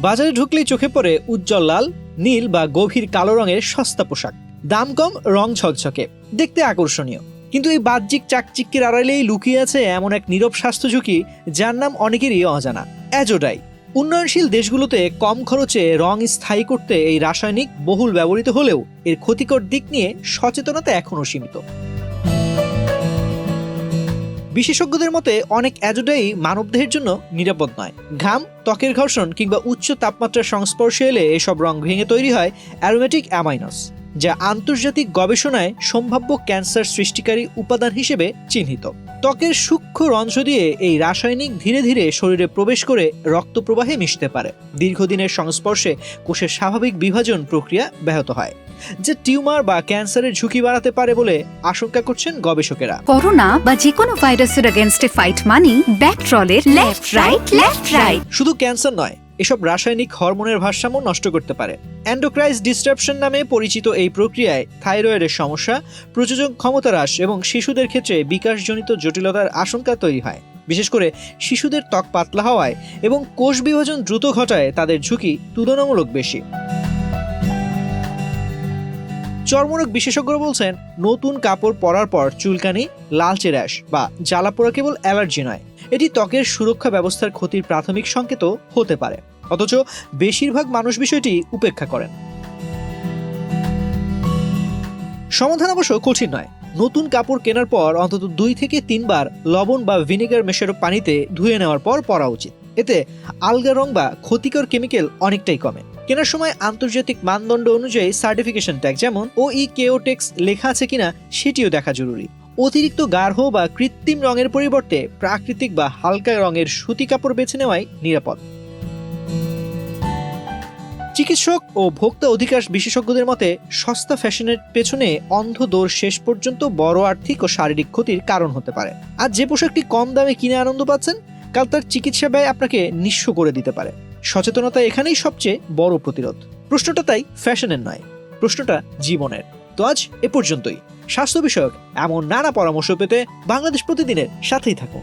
বাজারে ঢুকলেই চোখে পড়ে উজ্জ্বল লাল, নীল বা গভীর কালো রঙের সস্তা পোশাক। দাম কম, রং ঝকঝকে, দেখতে আকর্ষণীয়। কিন্তু এই বাহ্যিক চাকচিক্যের আড়ালেই লুকিয়ে আছে এমন এক নীরব স্বাস্থ্য ঝুঁকি যার নাম অনেকেরই অজানা, অ্যাজোডাই। উন্নয়নশীল দেশগুলোতে কম খরচে রং স্থায়ী করতে এই রাসায়নিক বহুল ব্যবহৃত হলেও এর ক্ষতিকর দিক নিয়ে সচেতনতা এখনও সীমিত। বিশেষজ্ঞদের মতে অনেক অ্যাজোডাই মানবদেহের জন্য নিরাপদ নয়। ঘাম, ত্বকের ঘর্ষণ কিংবা উচ্চ তাপমাত্রার সংস্পর্শে এলে এসব রং ভেঙে তৈরি হয় অ্যারোমেটিক অ্যামাইনস, যা আন্তর্জাতিক গবেষণায় সম্ভাব্য ক্যান্সার সৃষ্টিকারী উপাদান হিসেবে চিহ্নিত। ত্বকের সূক্ষ্ম রন্ধ্র দিয়ে এই রাসায়নিক ধীরে ধীরে শরীরে প্রবেশ করে রক্ত প্রবাহে মিশতে পারে। দীর্ঘদিনের সংস্পর্শে কোষের স্বাভাবিক বিভাজন প্রক্রিয়া ব্যাহত হয়, যে টিউমার বা ক্যান্সারের ঝুঁকি বাড়াতে পারে বলে আশঙ্কা করছেন গবেষকেরা। করোনা বা যে কোনো ভাইরাসের এগেইনস্টে ফাইট মানি ব্যাকট্রলের লেফট রাইট। শুধু ক্যান্সার নয়, এসব রাসায়নিক হরমোনের ভারসাম্য নষ্ট করতে পারে। এন্ডোক্রাইন ডিসরাপশন নামে পরিচিত এই প্রক্রিয়ায় থাইরয়েডের সমস্যা, প্রজনন ক্ষমতা হ্রাস এবং শিশুদের ক্ষেত্রে বিকাশজনিত জটিলতার আশঙ্কা তৈরি হয়। বিশেষ করে শিশুদের ত্বক পাতলা হওয়ায় এবং কোষ বিভাজন দ্রুত ঘটায় তাদের ঝুঁকি তুলনামূলক বেশি। চর্মরোগ বিশেষজ্ঞরা বলছেন, নতুন কাপড় পরার পর চুলকানি, লালচে র্যাশ বা জ্বালাপোড়া কেবল অ্যালার্জি নয়, এটি ত্বকের সুরক্ষা ব্যবস্থার ক্ষতির প্রাথমিক সংকেতও হতে পারে। অথচ বেশিরভাগ মানুষ বিষয়টি উপেক্ষা করেন। সমাধান অবশ্য কঠিন নয়। নতুন কাপড় কেনার পর অন্তত 2 থেকে 3 বার লবণ বা ভিনেগার মেশানো পানিতে ধুয়ে নেওয়ার পর পরা উচিত। এতে আলগা রং বা ক্ষতিকর কেমিক্যাল অনেকটাই কমে। কেনার সময় আন্তর্জাতিক মানদণ্ড অনুযায়ী সার্টিফিকেশন ট্যাগ যেমন OEKO-TEX লেখা আছে কিনা সেটিও দেখা জরুরি। অতিরিক্ত গাঢ় বা কৃত্রিম রঙের পরিবর্তে প্রাকৃতিক বা হালকা রঙের সুতি কাপড় বেছে নেওয়াই নিরাপদ। চিকিৎসক ও ভোক্তা অধিকার বিশেষজ্ঞদের মতে সস্তা ফ্যাশনের পেছনে অন্ধ দৌড় শেষ পর্যন্ত বড় আর্থিক ও শারীরিক ক্ষতির কারণ হতে পারে। আর যে পোশাকটি কম দামে কিনে আনন্দ পাচ্ছেন, কাল তার চিকিৎসা ব্যয় আপনাকে নিঃস্ব করে দিতে পারে। সচেতনতা এখানেই সবচেয়ে বড় প্রতিরোধ। প্রশ্নটা তাই ফ্যাশনের নয়, প্রশ্নটা জীবনের। তো আজ এ পর্যন্তই। স্বাস্থ্য বিষয়ক এমন নানা পরামর্শ পেতে বাংলাদেশ প্রতিদিনের সাথেই থাকুন।